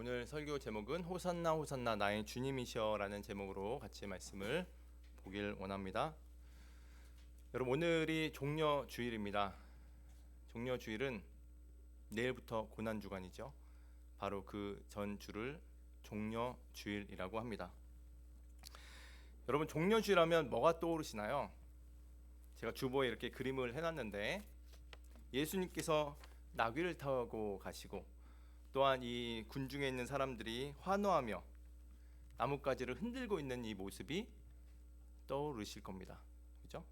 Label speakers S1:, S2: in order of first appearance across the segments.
S1: 오늘 설교 제목은 호산나 호산나 나의 주님이셔라는 제목으로 같이 말씀을 보길 원합니다. 여러분, 오늘이 종려주일입니다. 종려주일은 내일부터 고난주간이죠. 바로 그 전 주를 종려주일이라고 합니다. 여러분, 종려주일 하면 뭐가 떠오르시나요? 제가 주보에 이렇게 그림을 해놨는데, 예수님께서 나귀를 타고 가시고 또한 이 군중에 있는 사람들이 환호하며 나뭇가지를 흔들고 있는 이 모습이 떠오르실 겁니다. 그죠?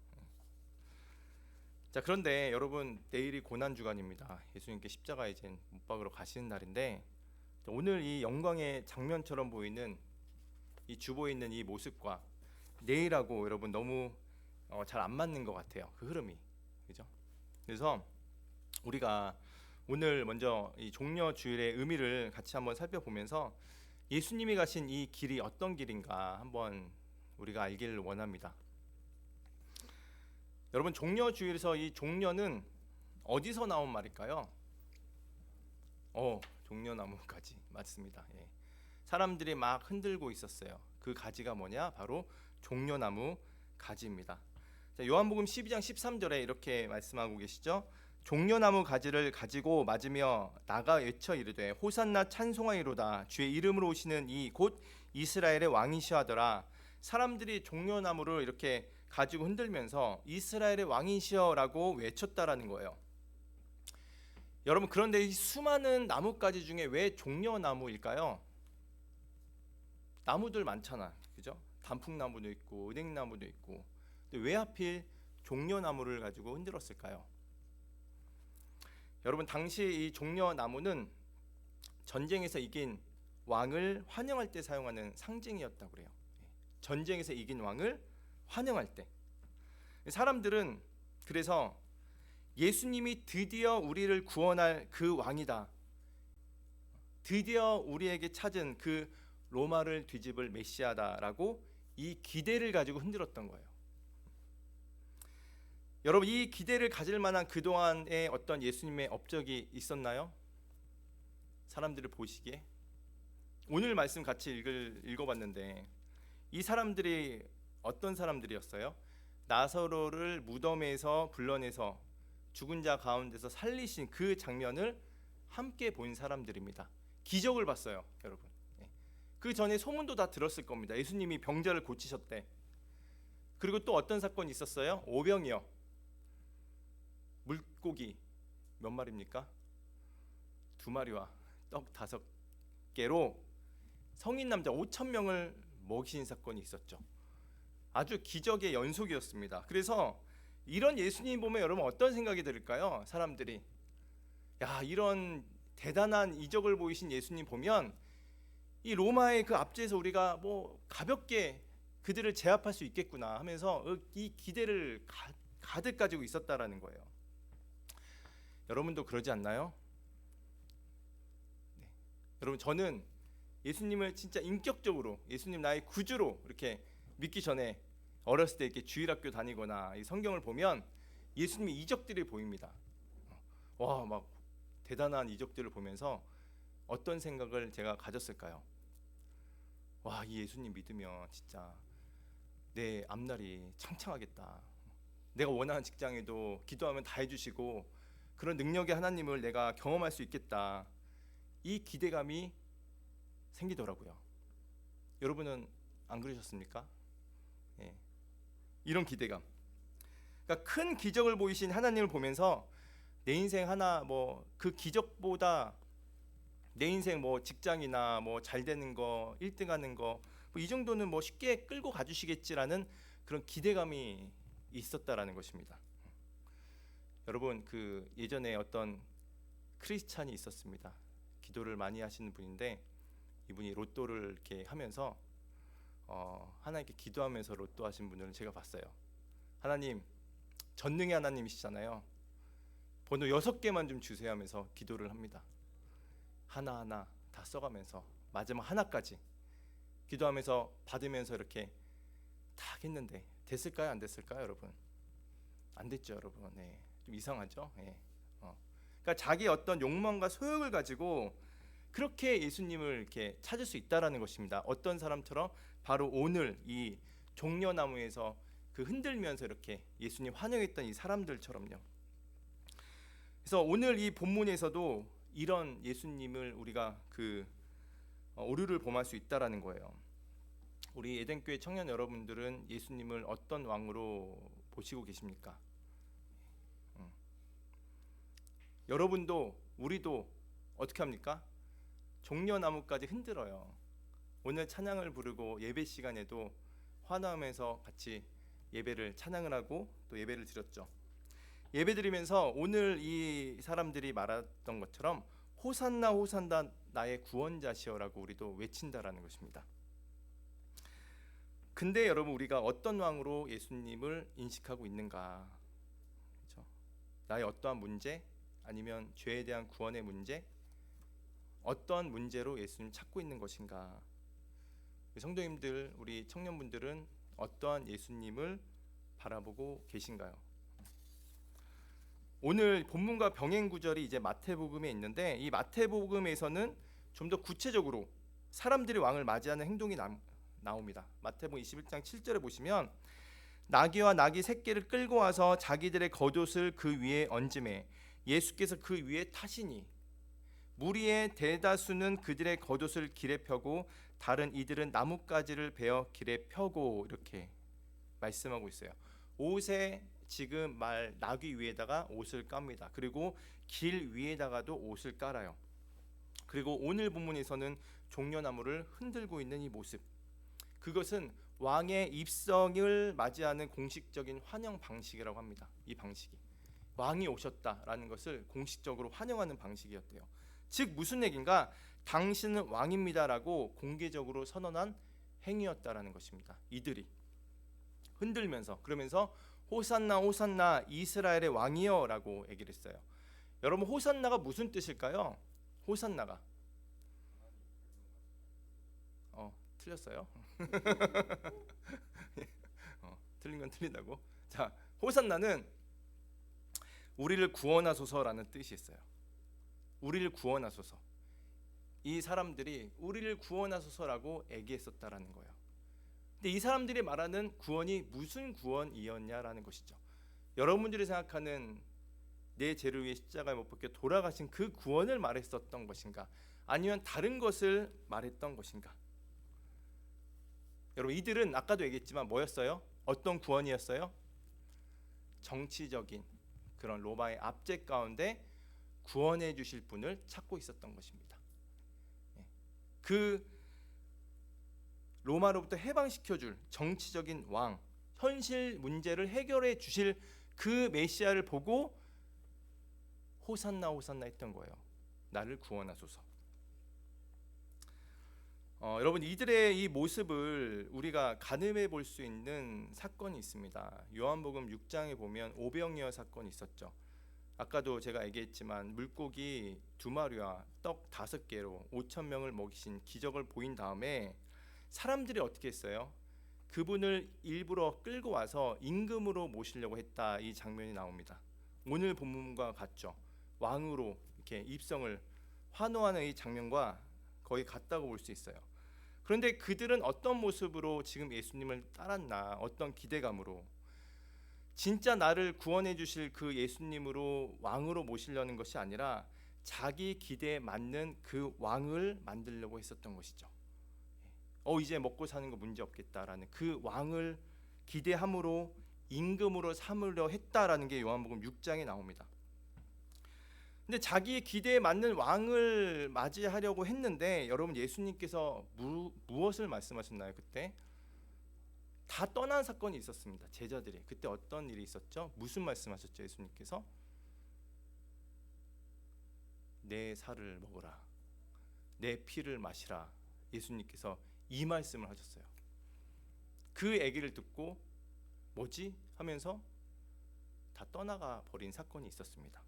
S1: 자, 그런데 여러분, 내일이 고난주간입니다. 예수님께 십자가에 이제 못 박으러 가시는 날인데, 오늘 이 영광의 장면처럼 보이는 이 주보에 있는 이 모습과 내일하고 여러분 너무 잘 안 맞는 것 같아요. 그 흐름이. 그죠? 그래서 우리가 오늘 먼저 이 종려주일의 의미를 같이 한번 살펴보면서 예수님이 가신 이 길이 어떤 길인가 한번 우리가 알기를 원합니다. 여러분, 종려주일에서 이 종려는 어디서 나온 말일까요? 종려나무가지 맞습니다. 예. 사람들이 막 흔들고 있었어요. 그 가지가 뭐냐? 바로 종려나무 가지입니다. 자, 요한복음 12장 13절에 이렇게 말씀하고 계시죠. 종려나무 가지를 가지고 맞으며 나가 외쳐 이르되 호산나 찬송하이로다 주의 이름으로 오시는 이 곧 이스라엘의 왕이시여 하더라. 사람들이 종려나무를 이렇게 가지고 흔들면서 이스라엘의 왕이시여라고 외쳤다라는 거예요. 여러분, 그런데 이 수많은 나뭇가지 중에 왜 종려나무일까요? 나무들 많잖아, 그죠? 단풍나무도 있고 은행나무도 있고, 근데 왜 하필 종려나무를 가지고 흔들었을까요? 여러분, 당시 이 종려나무는 전쟁에서 이긴 왕을 환영할 때 사용하는 상징이었다고 그래요. 전쟁에서 이긴 왕을 환영할 때 사람들은 그래서 예수님이 드디어 우리를 구원할 그 왕이다, 드디어 우리에게 찾은 그 로마를 뒤집을 메시아다라고 이 기대를 가지고 흔들었던 거예요. 여러분, 이 기대를 가질 만한 그동안의 어떤 예수님의 업적이 있었나요? 사람들을 보시기에 오늘 말씀 같이 읽어봤는데 이 사람들이 어떤 사람들이었어요? 나사로를 무덤에서 불러내서 죽은 자 가운데서 살리신 그 장면을 함께 본 사람들입니다. 기적을 봤어요, 여러분. 그 전에 소문도 다 들었을 겁니다. 예수님이 병자를 고치셨대. 그리고 또 어떤 사건이 있었어요? 오병이어, 물고기 몇 마리입니까? 2마리와 떡 5개로 성인 남자 5,000명을 먹이신 사건이 있었죠. 아주 기적의 연속이었습니다. 그래서 이런 예수님 보면 여러분 어떤 생각이 들을까요? 사람들이 이런 대단한 이적을 보이신 예수님 보면 이 로마의 그 압제에서 우리가 뭐 가볍게 그들을 제압할 수 있겠구나 하면서 이 기대를 가득 가지고 있었다라는 거예요. 여러분도 그러지 않나요? 네. 여러분, 저는 예수님을 진짜 인격적으로 예수님 나의 구주로 이렇게 믿기 전에 어렸을 때 이렇게 주일학교 다니거나 이 성경을 보면 예수님의 이적들이 보입니다. 막 대단한 이적들을 보면서 어떤 생각을 제가 가졌을까요? 이 예수님 믿으면 진짜 내 앞날이 창창하겠다. 내가 원하는 직장에도 기도하면 다 해주시고 그런 능력의 하나님을 내가 경험할 수 있겠다. 이 기대감이 생기더라고요. 여러분은 안 그러셨습니까? 예. 이런 기대감. 그러니까 큰 기적을 보이신 하나님을 보면서 내 인생 하나 그 기적보다 내 인생 직장이나 잘 되는 거, 1등 하는 거 이 정도는 쉽게 끌고 가주시겠지라는 그런 기대감이 있었다라는 것입니다. 여러분, 그 예전에 어떤 크리스찬이 있었습니다. 기도를 많이 하시는 분인데 이분이 로또를 이렇게 하면서 하나님께 기도하면서 로또 하신 분을 제가 봤어요. 하나님, 전능의 하나님이시잖아요. 번호 6개만 좀 주세요 하면서 기도를 합니다. 하나하나 다 써가면서 마지막 하나까지 기도하면서 받으면서 이렇게 딱 했는데 됐을까요? 안 됐을까요, 여러분? 안 됐죠, 여러분. 좀 이상하죠. 그러니까 자기 어떤 욕망과 소욕을 가지고 그렇게 예수님을 이렇게 찾을 수 있다라는 것입니다. 어떤 사람처럼 바로 오늘 이 종려나무에서 그 흔들면서 이렇게 예수님 환영했던 이 사람들처럼요. 그래서 오늘 이 본문에서도 이런 예수님을 우리가 오류를 범할 수 있다라는 거예요. 우리 에덴교회 청년 여러분들은 예수님을 어떤 왕으로 보시고 계십니까? 여러분도 우리도 어떻게 합니까? 종려나무까지 흔들어요. 오늘 찬양을 부르고 예배 시간에도 환호하면서 같이 예배를 찬양을 하고 또 예배를 드렸죠. 예배 드리면서 오늘 이 사람들이 말했던 것처럼 호산나 호산나 나의 구원자시여라고 우리도 외친다라는 것입니다. 근데 여러분, 우리가 어떤 왕으로 예수님을 인식하고 있는가? 그렇죠? 나의 어떠한 문제, 아니면 죄에 대한 구원의 문제, 어떤 문제로 예수님 찾고 있는 것인가? 성도님들, 우리 청년분들은 어떠한 예수님을 바라보고 계신가요? 오늘 본문과 병행 구절이 이제 마태복음에 있는데, 이 마태복음에서는 좀 더 구체적으로 사람들이 왕을 맞이하는 행동이 나옵니다. 마태복음 21장 7절에 보시면 나귀와 나귀 새끼를 끌고 와서 자기들의 겉옷을 그 위에 얹음에 예수께서 그 위에 타시니 무리의 대다수는 그들의 겉옷을 길에 펴고 다른 이들은 나뭇가지를 베어 길에 펴고, 이렇게 말씀하고 있어요. 옷에 지금 나귀 위에다가 옷을 깝니다. 그리고 길 위에다가도 옷을 깔아요. 그리고 오늘 본문에서는 종려나무를 흔들고 있는 이 모습, 그것은 왕의 입성을 맞이하는 공식적인 환영 방식이라고 합니다. 이 방식이 왕이 오셨다라는 것을 공식적으로 환영하는 방식이었대요. 즉 무슨 얘기인가? 당신은 왕입니다라고 공개적으로 선언한 행위였다라는 것입니다. 이들이 흔들면서, 그러면서 호산나 호산나 이스라엘의 왕이여라고 얘기를 했어요. 여러분, 호산나가 무슨 뜻일까요? 호산나가 틀렸어요. 틀린 건 틀리다고. 자, 호산나는 우리를 구원하소서라는 뜻이 있어요. 우리를 구원하소서. 이 사람들이 우리를 구원하소서라고 애기했었다라는 거예요. 근데 이 사람들이 말하는 구원이 무슨 구원이었냐라는 것이죠. 여러분들이 생각하는 내 죄를 위해 십자가에 못 박혀 돌아가신 그 구원을 말했었던 것인가, 아니면 다른 것을 말했던 것인가? 여러분, 이들은 아까도 얘기했지만 뭐였어요? 어떤 구원이었어요? 정치적인 그런 로마의 압제 가운데 구원해 주실 분을 찾고 있었던 것입니다. 그 로마로부터 해방시켜줄 정치적인 왕, 현실 문제를 해결해 주실 그 메시아를 보고 호산나 호산나 했던 거예요. 나를 구원하소서. 여러분, 이들의 이 모습을 우리가 가늠해 볼 수 있는 사건이 있습니다. 요한복음 6장에 보면 오병이어 사건이 있었죠. 아까도 제가 얘기했지만 물고기 2마리와 떡 5개로 5,000명을 먹이신 기적을 보인 다음에 사람들이 어떻게 했어요? 그분을 일부러 끌고 와서 임금으로 모시려고 했다, 이 장면이 나옵니다. 오늘 본문과 같죠. 왕으로 이렇게 입성을 환호하는 이 장면과 거의 같다고 볼 수 있어요. 그런데 그들은 어떤 모습으로 지금 예수님을 따랐나? 어떤 기대감으로? 진짜 나를 구원해 주실 그 예수님으로 왕으로 모시려는 것이 아니라 자기 기대에 맞는 그 왕을 만들려고 했었던 것이죠. 이제 먹고 사는 거 문제 없겠다라는 그 왕을 기대함으로 임금으로 삼으려 했다라는 게 요한복음 6장에 나옵니다. 근데 자기의 기대에 맞는 왕을 맞이하려고 했는데, 여러분, 예수님께서 무엇을 말씀하셨나요? 그때 다 떠난 사건이 있었습니다. 제자들이 그때 어떤 일이 있었죠? 무슨 말씀하셨죠? 예수님께서 내 살을 먹으라, 내 피를 마시라. 예수님께서 이 말씀을 하셨어요. 그 얘기를 듣고 뭐지? 하면서 다 떠나가 버린 사건이 있었습니다.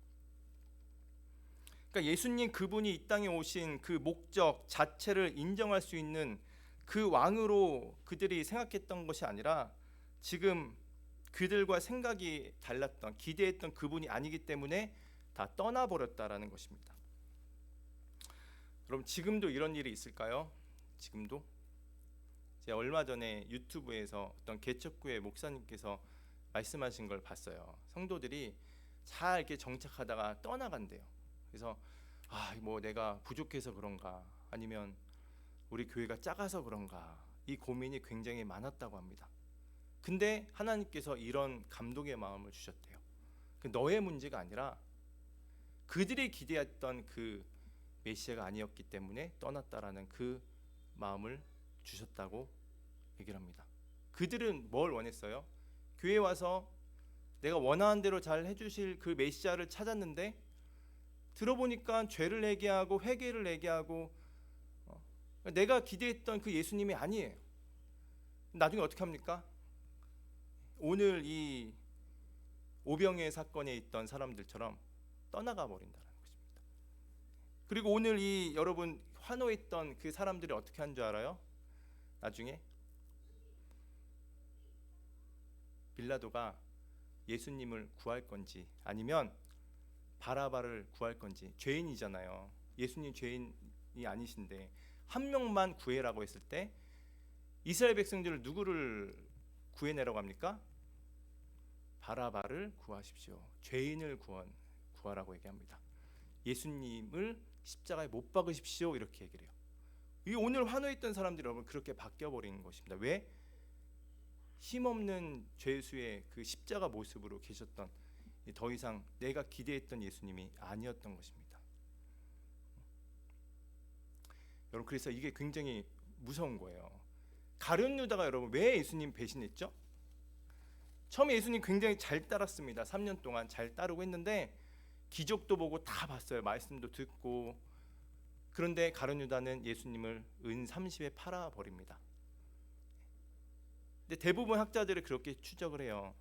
S1: 그러니까 예수님 그분이 이 땅에 오신 그 목적 자체를 인정할 수 있는 그 왕으로 그들이 생각했던 것이 아니라 지금 그들과 생각이 달랐던, 기대했던 그분이 아니기 때문에 다 떠나버렸다라는 것입니다. 여러분 지금도 이런 일이 있을까요? 지금도? 제가 얼마 전에 유튜브에서 어떤 개척교회 목사님께서 말씀하신 걸 봤어요. 성도들이 잘 이렇게 정착하다가 떠나간대요. 그래서 뭐 내가 부족해서 그런가, 아니면 우리 교회가 작아서 그런가, 이 고민이 굉장히 많았다고 합니다. 근데 하나님께서 이런 감동의 마음을 주셨대요. 그 너의 문제가 아니라 그들이 기대했던 그 메시아가 아니었기 때문에 떠났다라는 그 마음을 주셨다고 얘기를 합니다. 그들은 뭘 원했어요? 교회에 와서 내가 원하는 대로 잘 해주실 그 메시아를 찾았는데 들어보니까 죄를 내게 하고 회개를 내게 하고 내가 기대했던 그 예수님이 아니에요. 나중에 어떻게 합니까? 오늘 이 오병이의 사건에 있던 사람들처럼 떠나가 버린다는 것입니다. 그리고 오늘 이 여러분 환호했던 그 사람들이 어떻게 한 줄 알아요? 나중에 빌라도가 예수님을 구할 건지 아니면 바라바를 구할 건지, 죄인이잖아요. 예수님 죄인이 아니신데 한 명만 구해라고 했을 때 이스라엘 백성들을 누구를 구해내라고 합니까? 바라바를 구하십시오. 죄인을 구하라고 얘기합니다. 예수님을 십자가에 못 박으십시오, 이렇게 얘기를 해요. 이 오늘 환호했던 사람들이 여러분 그렇게 바뀌어버린 것입니다. 왜? 힘없는 죄수의 그 십자가 모습으로 계셨던, 더 이상 내가 기대했던 예수님이 아니었던 것입니다. 여러분, 그래서 이게 굉장히 무서운 거예요. 가룟 유다가 여러분 왜 예수님 배신했죠? 처음에 예수님 굉장히 잘 따랐습니다. 3년 동안 잘 따르고 했는데 기적도 보고 다 봤어요. 말씀도 듣고. 그런데 가룟 유다는 예수님을 은 30에 팔아 버립니다. 근데 대부분 학자들이 그렇게 추적을 해요.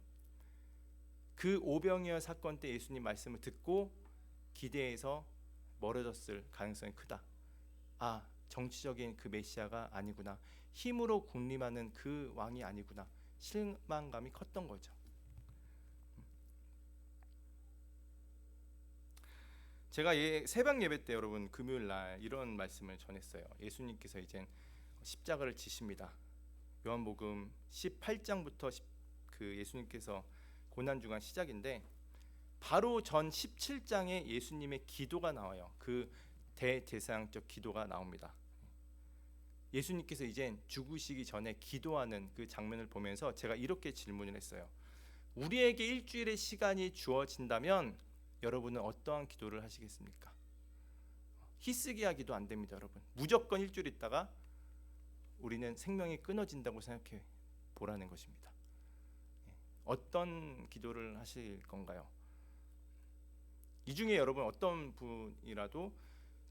S1: 그 오병이어 사건 때 예수님 말씀을 듣고 기대해서 멀어졌을 가능성이 크다. 정치적인 그 메시아가 아니구나, 힘으로 군림하는 그 왕이 아니구나, 실망감이 컸던 거죠. 제가 새벽 예배 때 여러분 금요일 날 이런 말씀을 전했어요. 예수님께서 이제 십자가를 지십니다. 요한복음 18장부터 그 예수님께서 고난 주간 시작인데 바로 전 17장에 예수님의 기도가 나와요. 그 대제사장적 기도가 나옵니다. 예수님께서 이제 죽으시기 전에 기도하는 그 장면을 보면서 제가 이렇게 질문을 했어요. 우리에게 일주일의 시간이 주어진다면 여러분은 어떠한 기도를 하시겠습니까? 히스기야 기도 안 됩니다, 여러분. 무조건 일주일 있다가 우리는 생명이 끊어진다고 생각해 보라는 것입니다. 어떤 기도를 하실 건가요? 이 중에 여러분 어떤 분이라도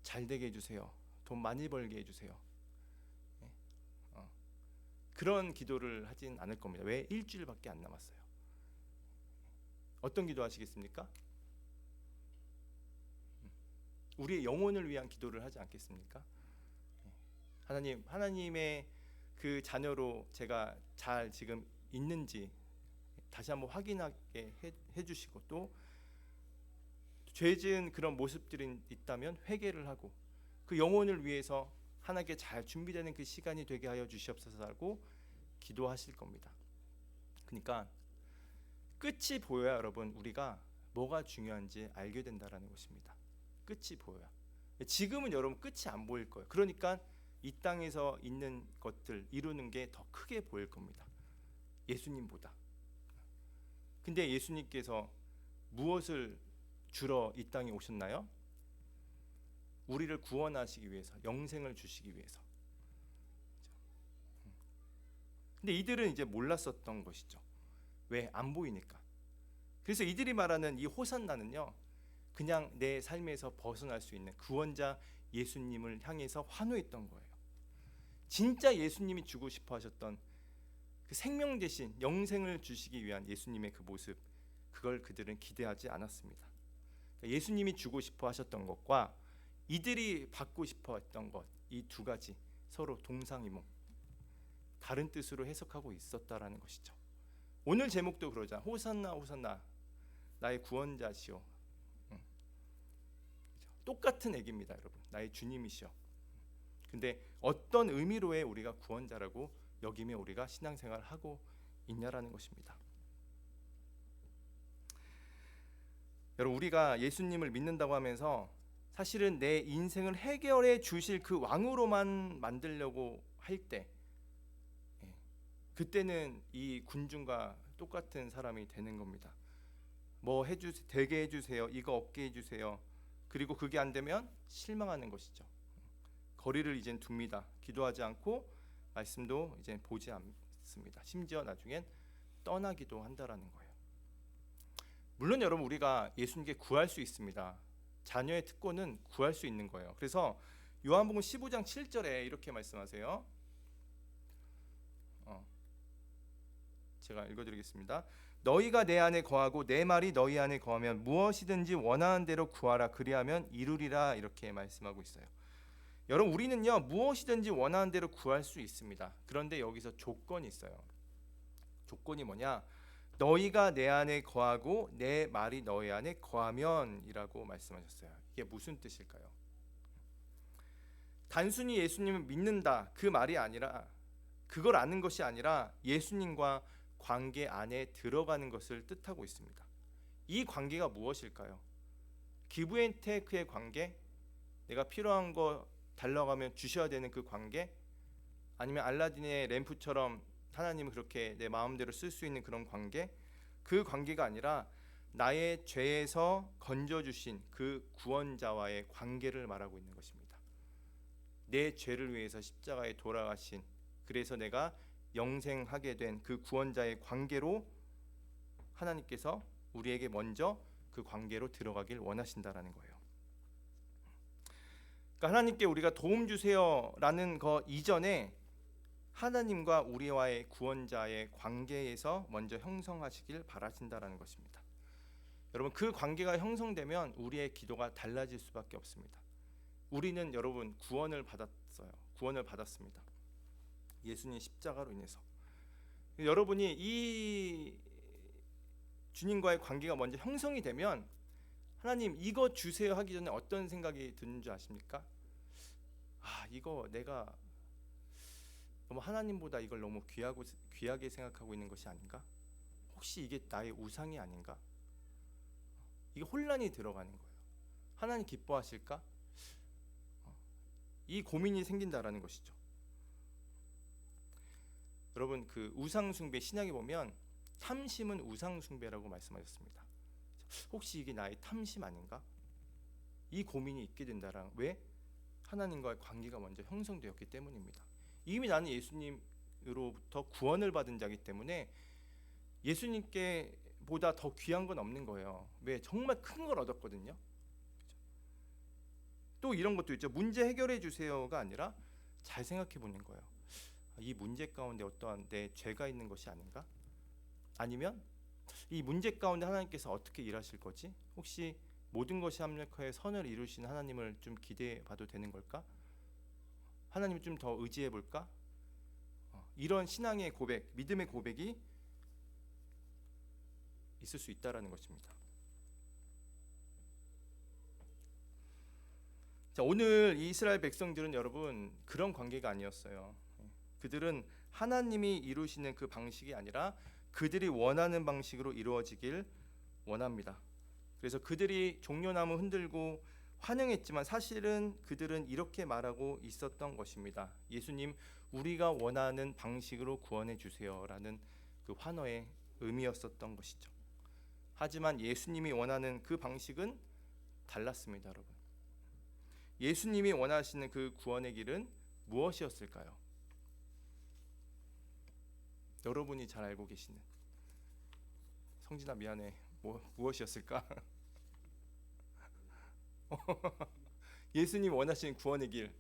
S1: 잘 되게 해주세요, 돈 많이 벌게 해주세요, 그런 기도를 하진 않을 겁니다. 왜? 일주일밖에 안 남았어요. 어떤 기도 하시겠습니까? 우리의 영혼을 위한 기도를 하지 않겠습니까? 하나님의 그 자녀로 제가 잘 지금 있는지 다시 한번 확인하게 해주시고, 또 죄지은 그런 모습들이 있다면 회개를 하고 그 영혼을 위해서 하나님께 잘 준비되는 그 시간이 되게 하여 주시옵소서라고 기도하실 겁니다. 그러니까 끝이 보여야 여러분 우리가 뭐가 중요한지 알게 된다라는 것입니다. 끝이 보여야. 지금은 여러분 끝이 안 보일 거예요. 그러니까 이 땅에서 있는 것들 이루는 게 더 크게 보일 겁니다, 예수님보다. 근데 예수님께서 무엇을 주러 이 땅에 오셨나요? 우리를 구원하시기 위해서, 영생을 주시기 위해서. 근데 이들은 이제 몰랐었던 것이죠. 왜? 안 보이니까. 그래서 이들이 말하는 이 호산나는요, 그냥 내 삶에서 벗어날 수 있는 구원자 예수님을 향해서 환호했던 거예요. 진짜 예수님이 주고 싶어 하셨던 그 생명 대신 영생을 주시기 위한 예수님의 그 모습, 그걸 그들은 기대하지 않았습니다. 그러니까 예수님이 주고 싶어 하셨던 것과 이들이 받고 싶어 했던 것, 이 두 가지 서로 동상이몽, 다른 뜻으로 해석하고 있었다라는 것이죠. 오늘 제목도 그러자. 호산나 호산나 나의 구원자시오. 똑같은 얘기입니다, 여러분. 나의 주님이시오. 근데 어떤 의미로의 우리가 구원자라고 여기며 우리가 신앙생활을 하고 있냐라는 것입니다. 여러분, 우리가 예수님을 믿는다고 하면서 사실은 내 인생을 해결해 주실 그 왕으로만 만들려고 할 때, 그때는 이 군중과 똑같은 사람이 되는 겁니다. 뭐 되게 해주세요, 이거 없게 해주세요. 그리고 그게 안 되면 실망하는 것이죠. 거리를 이젠 둡니다. 기도하지 않고 말씀도 이제 보지 않습니다. 심지어 나중엔 떠나기도 한다라는 거예요. 물론 여러분, 우리가 예수님께 구할 수 있습니다. 자녀의 특권은 구할 수 있는 거예요. 그래서 요한복음 15장 7절에 이렇게 말씀하세요. 제가 읽어드리겠습니다. 너희가 내 안에 거하고 내 말이 너희 안에 거하면 무엇이든지 원하는 대로 구하라, 그리하면 이루리라, 이렇게 말씀하고 있어요. 여러분, 우리는요 무엇이든지 원하는 대로 구할 수 있습니다. 그런데 여기서 조건이 있어요. 조건이 뭐냐? 너희가 내 안에 거하고 내 말이 너희 안에 거하면 이라고 말씀하셨어요. 이게 무슨 뜻일까요? 단순히 예수님을 믿는다 그 말이 아니라, 그걸 아는 것이 아니라 예수님과 관계 안에 들어가는 것을 뜻하고 있습니다. 이 관계가 무엇일까요? 기브 앤 테이크의 관계? 내가 필요한 거 달라가면 주셔야 되는 그 관계? 아니면 알라딘의 램프처럼 하나님을 그렇게 내 마음대로 쓸 수 있는 그런 관계? 그 관계가 아니라 나의 죄에서 건져주신 그 구원자와의 관계를 말하고 있는 것입니다. 내 죄를 위해서 십자가에 돌아가신, 그래서 내가 영생하게 된 그 구원자의 관계로 하나님께서 우리에게 먼저 그 관계로 들어가길 원하신다라는 거예요. 그러니까 하나님께 우리가 도움 주세요라는 거 이전에 하나님과 우리와의 구원자의 관계에서 먼저 형성하시길 바라신다라는 것입니다. 여러분, 그 관계가 형성되면 우리의 기도가 달라질 수밖에 없습니다. 우리는 여러분 구원을 받았어요. 구원을 받았습니다. 예수님 십자가로 인해서. 여러분이 이 주님과의 관계가 먼저 형성이 되면 하나님 이거 주세요 하기 전에 어떤 생각이 드는 줄 아십니까? 이거 내가 너무 하나님보다 이걸 너무 귀하게 생각하고 있는 것이 아닌가? 혹시 이게 나의 우상이 아닌가? 이게 혼란이 들어가는 거예요. 하나님 기뻐하실까? 이 고민이 생긴다라는 것이죠. 여러분, 그 우상 숭배, 신약에 보면 탐심은 우상 숭배라고 말씀하셨습니다. 혹시 이게 나의 탐심 아닌가? 이 고민이 있게 된다랑, 왜? 하나님과의 관계가 먼저 형성되었기 때문입니다. 이미 나는 예수님으로부터 구원을 받은 자이기 때문에 예수님께 보다 더 귀한 건 없는 거예요. 왜? 정말 큰 걸 얻었거든요. 또 이런 것도 있죠. 문제 해결해 주세요가 아니라 잘 생각해 보는 거예요. 이 문제 가운데 어떠한 내 죄가 있는 것이 아닌가? 아니면 이 문제 가운데 하나님께서 어떻게 일하실 거지? 혹시 모든 것이 합력하여 선을 이루신 하나님을 좀 기대해 봐도 되는 걸까? 하나님을 좀 더 의지해 볼까? 이런 신앙의 고백, 믿음의 고백이 있을 수 있다라는 것입니다. 자, 오늘 이스라엘 백성들은 여러분 그런 관계가 아니었어요. 그들은 하나님이 이루시는 그 방식이 아니라 그들이 원하는 방식으로 이루어지길 원합니다. 그래서 그들이 종려나무 흔들고 환영했지만 사실은 그들은 이렇게 말하고 있었던 것입니다. 예수님, 우리가 원하는 방식으로 구원해 주세요라는 그 환호의 의미였었던 것이죠. 하지만 예수님이 원하는 그 방식은 달랐습니다, 여러분. 예수님이 원하시는 그 구원의 길은 무엇이었을까요? 여러분이 잘 알고 계시는, 성진아 미안해, 무엇이었을까? 예수님 원하시는 구원의 길,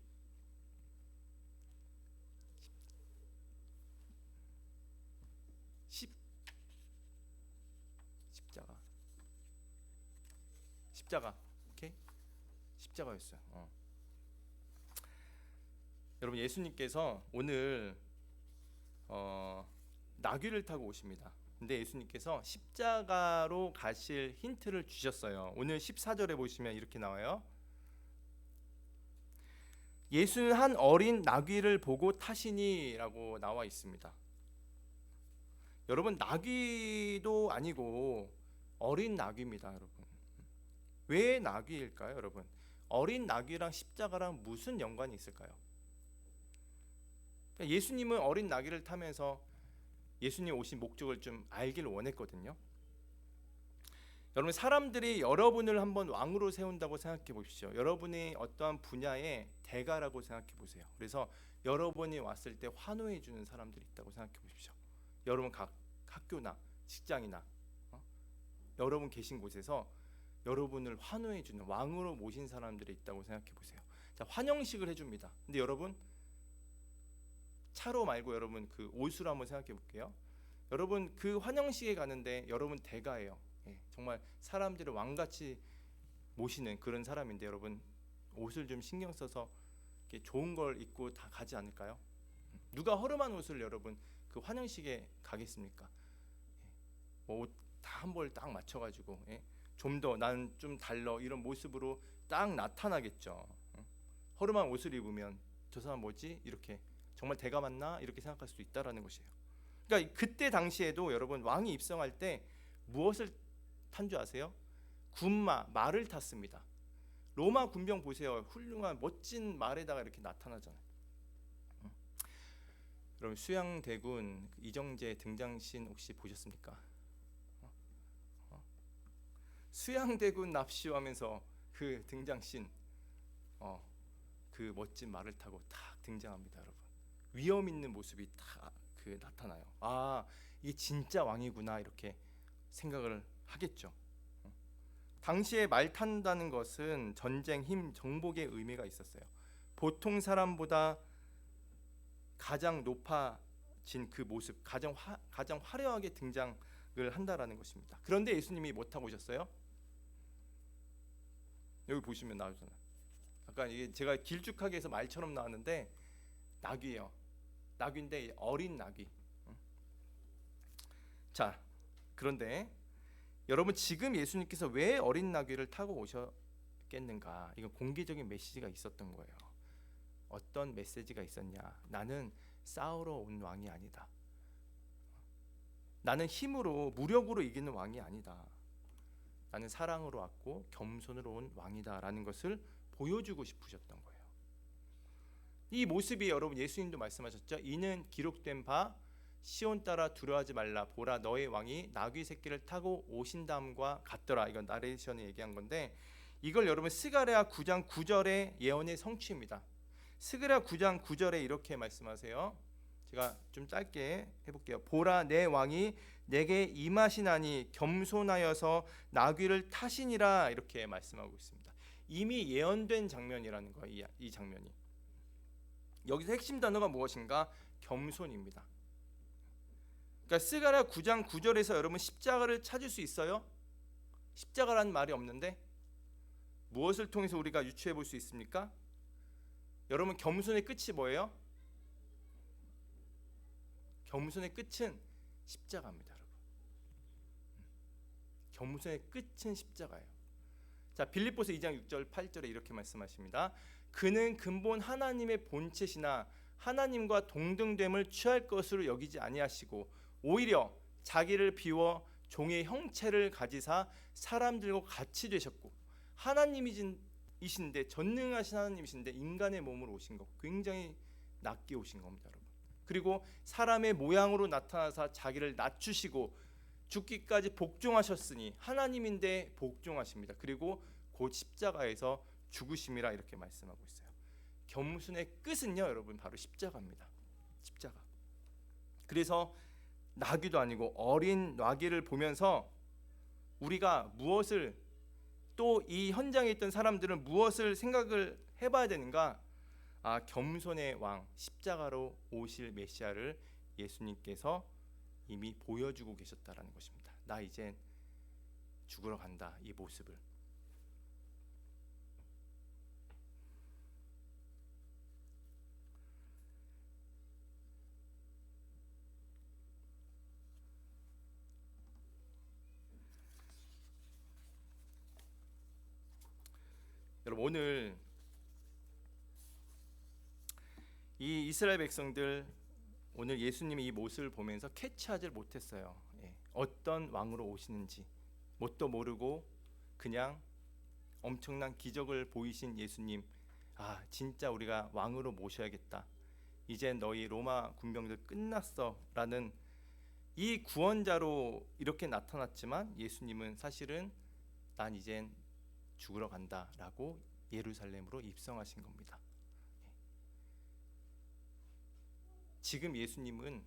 S1: 십자가, 오케이? 십자가였어요. 여러분, 예수님께서 오늘 나귀를 타고 오십니다. 근데 예수님께서 십자가로 가실 힌트를 주셨어요. 오늘 14절에 보시면 이렇게 나와요. 예수는 한 어린 나귀를 보고 타시니라고 나와 있습니다. 여러분, 나귀도 아니고 어린 나귀입니다, 여러분. 왜 나귀일까요, 여러분? 어린 나귀랑 십자가랑 무슨 연관이 있을까요? 예수님은 어린 나귀를 타면서 예수님 오신 목적을 좀 알길 원했거든요. 여러분, 사람들이 여러분을 한번 왕으로 세운다고 생각해 보십시오. 여러분이 어떠한 분야의 대가라고 생각해 보세요. 그래서 여러분이 왔을 때 환호해 주는 사람들이 있다고 생각해 보십시오. 여러분 각 학교나 직장이나 여러분 계신 곳에서 여러분을 환호해 주는 왕으로 모신 사람들이 있다고 생각해 보세요. 자, 환영식을 해줍니다. 근데 여러분 차로 말고 여러분 그 옷으로 한번 생각해 볼게요. 여러분 그 환영식에 가는데 여러분 대가예요. 정말 사람들을 왕같이 모시는 그런 사람인데 여러분 옷을 좀 신경 써서 이렇게 좋은 걸 입고 다 가지 않을까요? 누가 허름한 옷을 여러분 그 환영식에 가겠습니까? 옷 다 한 벌 딱 맞춰가지고 좀 더 난 좀 달러 이런 모습으로 딱 나타나겠죠. 허름한 옷을 입으면 저 사람 뭐지? 이렇게 정말 대가 맞나? 이렇게 생각할 수도 있다라는 것이에요. 그러니까 그때 당시에도 여러분 왕이 입성할 때 무엇을 탄 줄 아세요? 군마, 말을 탔습니다. 로마 군병 보세요. 훌륭한 멋진 말에다가 이렇게 나타나잖아요. 여러분 수양대군 이정재 등장신 혹시 보셨습니까? 수양대군 납시하면서 그 등장신, 그 멋진 말을 타고 딱 등장합니다, 여러분. 위험 있는 모습이 딱 그 나타나요. 아, 이게 진짜 왕이구나 이렇게 생각을 하겠죠. 당시에 말 탄다는 것은 전쟁, 힘, 정복의 의미가 있었어요. 보통 사람보다 가장 높아진 그 모습, 가장 화려하게 등장을 한다라는 것입니다. 그런데 예수님이 뭐 타고 오셨어요? 여기 보시면 나오잖아요. 아까 이게 제가 길쭉하게 해서 말처럼 나왔는데 나귀예요. 나귀인데 어린 나귀. 자, 그런데 여러분 지금 예수님께서 왜 어린 나귀를 타고 오셨겠는가? 이건 공개적인 메시지가 있었던 거예요. 어떤 메시지가 있었냐? 나는 싸우러 온 왕이 아니다. 나는 힘으로 무력으로 이기는 왕이 아니다. 나는 사랑으로 왔고 겸손으로 온 왕이다라는 것을 보여주고 싶으셨던 거예요. 이 모습이 여러분 예수님도 말씀하셨죠. 이는 기록된 바 시온 따라 두려워하지 말라. 보라 너의 왕이 나귀 새끼를 타고 오신다함과 같더라. 이건 나레이션이 얘기한 건데 이걸 여러분 스가랴 9장 9절의 예언의 성취입니다. 스가랴 9장 9절에 이렇게 말씀하세요. 제가 좀 짧게 해볼게요. 보라 내 왕이 내게 임하시나니 겸손하여서 나귀를 타시니라 이렇게 말씀하고 있습니다. 이미 예언된 장면이라는 거예요. 이 장면이. 여기서 핵심 단어가 무엇인가? 겸손입니다. 그러니까 스가랴 9장 9절에서 여러분 십자가를 찾을 수 있어요? 십자가라는 말이 없는데 무엇을 통해서 우리가 유추해 볼 수 있습니까? 여러분 겸손의 끝이 뭐예요? 겸손의 끝은 십자가입니다, 여러분. 겸손의 끝은 십자가예요. 자, 빌립보서 2장 6절 8절에 이렇게 말씀하십니다. 그는 근본 하나님의 본체시나 하나님과 동등됨을 취할 것으로 여기지 아니하시고 오히려 자기를 비워 종의 형체를 가지사 사람들과 같이 되셨고 하나님이신데 전능하신 하나님이신데 인간의 몸으로 오신 것 굉장히 낮게 오신 겁니다, 여러분. 그리고 사람의 모양으로 나타나사 자기를 낮추시고 죽기까지 복종하셨으니 하나님인데 복종하십니다. 그리고 곧 십자가에서 죽으심이라 이렇게 말씀하고 있어요. 겸손의 끝은요, 여러분 바로 십자가입니다. 십자가. 그래서 나귀도 아니고 어린 나귀를 보면서 우리가 무엇을 또 이 현장에 있던 사람들은 무엇을 생각을 해봐야 되는가? 아, 겸손의 왕 십자가로 오실 메시아를 예수님께서 이미 보여주고 계셨다라는 것입니다. 나 이젠 죽으러 간다 이 모습을. 여러분 오늘 이 이스라엘 백성들 오늘 예수님의 이 모습을 보면서 캐치하지 못했어요. 어떤 왕으로 오시는지 뭣도 모르고 그냥 엄청난 기적을 보이신 예수님, 아 진짜 우리가 왕으로 모셔야겠다. 이제 너희 로마 군병들 끝났어라는 이 구원자로 이렇게 나타났지만 예수님은 사실은 난 이젠 죽으러 간다라고 예루살렘으로 입성하신 겁니다. 지금 예수님은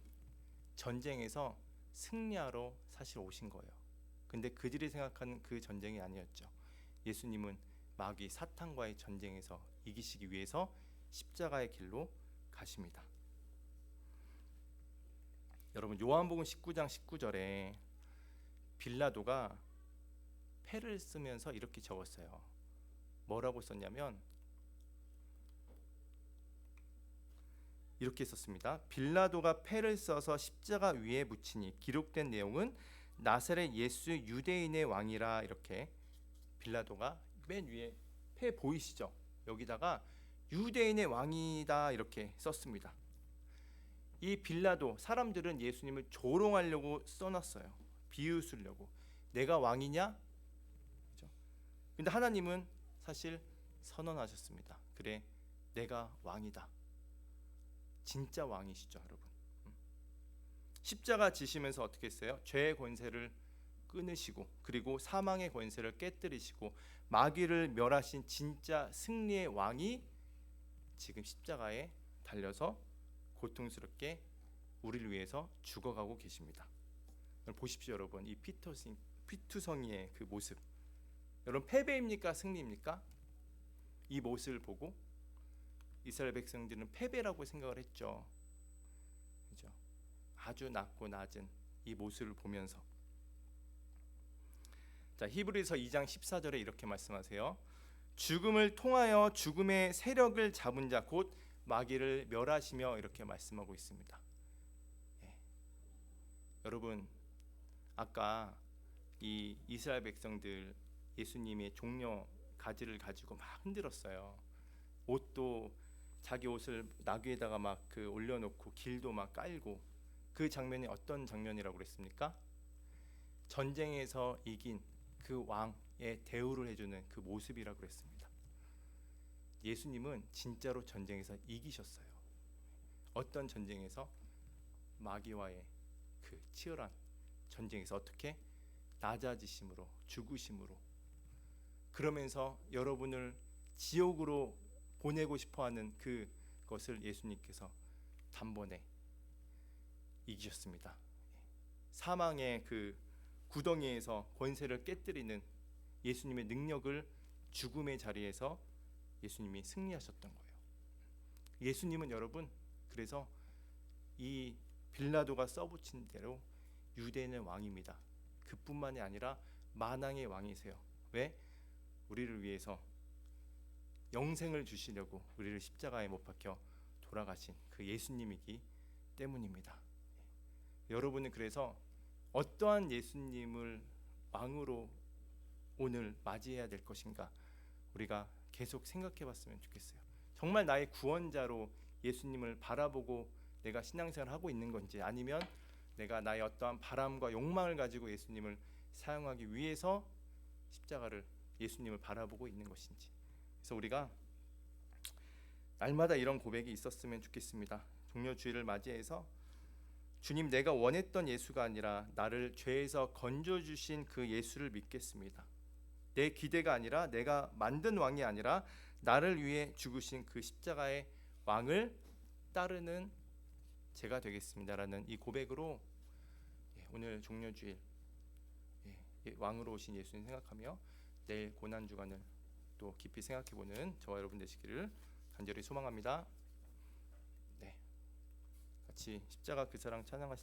S1: 전쟁에서 승리하러 사실 오신 거예요. 근데 그들이 생각하는 그 전쟁이 아니었죠. 예수님은 마귀 사탄과의 전쟁에서 이기시기 위해서 십자가의 길로 가십니다. 여러분 요한복음 19장 19절에 빌라도가 패를 쓰면서 이렇게 적었어요. 뭐라고 썼냐면 이렇게 썼습니다. 빌라도가 패를 써서 십자가 위에 묻히니 기록된 내용은 나사렛 예수 유대인의 왕이라. 이렇게 빌라도가 맨 위에 패 보이시죠? 여기다가 유대인의 왕이다 이렇게 썼습니다. 이 빌라도, 사람들은 예수님을 조롱하려고 써놨어요. 비웃으려고. 내가 왕이냐? 그렇죠? 근데 하나님은 사실 선언하셨습니다. 그래, 내가 왕이다. 진짜 왕이시죠, 여러분. 십자가 지시면서 어떻게 했어요? 죄의 권세를 끊으시고 그리고 사망의 권세를 깨뜨리시고 마귀를 멸하신 진짜 승리의 왕이 지금 십자가에 달려서 고통스럽게 우리를 위해서 죽어가고 계십니다. 보십시오, 여러분. 이 피투성이의 그 모습. 여러분, 패배입니까? 승리입니까? 이 모습을 보고 이스라엘 백성들은 패배라고 생각을 했죠. 그렇죠? 아주 낮고 낮은 이 모습을 보면서. 자, 히브리서 2장 14절에 이렇게 말씀하세요. 죽음을 통하여 죽음의 세력을 잡은 자 곧 마귀를 멸하시며 이렇게 말씀하고 있습니다. 여러분, 아까 이 이스라엘 백성들 예수님의 종려 가지를 가지고 막 흔들었어요. 옷도 자기 옷을 나귀에다가 막 그 올려놓고 길도 막 깔고, 그 장면이 어떤 장면이라고 그랬습니까? 전쟁에서 이긴 그 왕의 대우를 해주는 그 모습이라고 그랬습니다. 예수님은 진짜로 전쟁에서 이기셨어요. 어떤 전쟁에서? 마귀와의 그 치열한 전쟁에서 어떻게? 낮아지심으로, 죽으심으로. 그러면서 여러분을 지옥으로 보내고 싶어하는 그것을 예수님께서 단번에 이기셨습니다. 사망의 그 구덩이에서 권세를 깨뜨리는 예수님의 능력을 죽음의 자리에서 예수님이 승리하셨던 거예요. 예수님은 여러분, 그래서 이 빌라도가 써붙인 대로 유대인의 왕입니다. 그뿐만이 아니라 만왕의 왕이세요. 왜? 우리를 위해서 영생을 주시려고 우리를 십자가에 못 박혀 돌아가신 그 예수님이기 때문입니다. 여러분은 그래서 어떠한 예수님을 왕으로 오늘 맞이해야 될 것인가, 우리가 계속 생각해 봤으면 좋겠어요. 정말 나의 구원자로 예수님을 바라보고 내가 신앙생활을 하고 있는 건지, 아니면 내가 나의 어떠한 바람과 욕망을 가지고 예수님을 사용하기 위해서 십자가를, 예수님을 바라보고 있는 것인지. 그래서 우리가 날마다 이런 고백이 있었으면 좋겠습니다. 종려주일을 맞이해서 주님, 내가 원했던 예수가 아니라 나를 죄에서 건져주신 그 예수를 믿겠습니다. 내 기대가 아니라, 내가 만든 왕이 아니라 나를 위해 죽으신 그 십자가의 왕을 따르는 제가 되겠습니다라는 이 고백으로 오늘 종려주일 왕으로 오신 예수님 생각하며 내일 고난주간을 또 깊이 생각해보는 저와 여러분 되시기를 간절히 소망합니다. 같이 십자가 그 사랑 찬양하실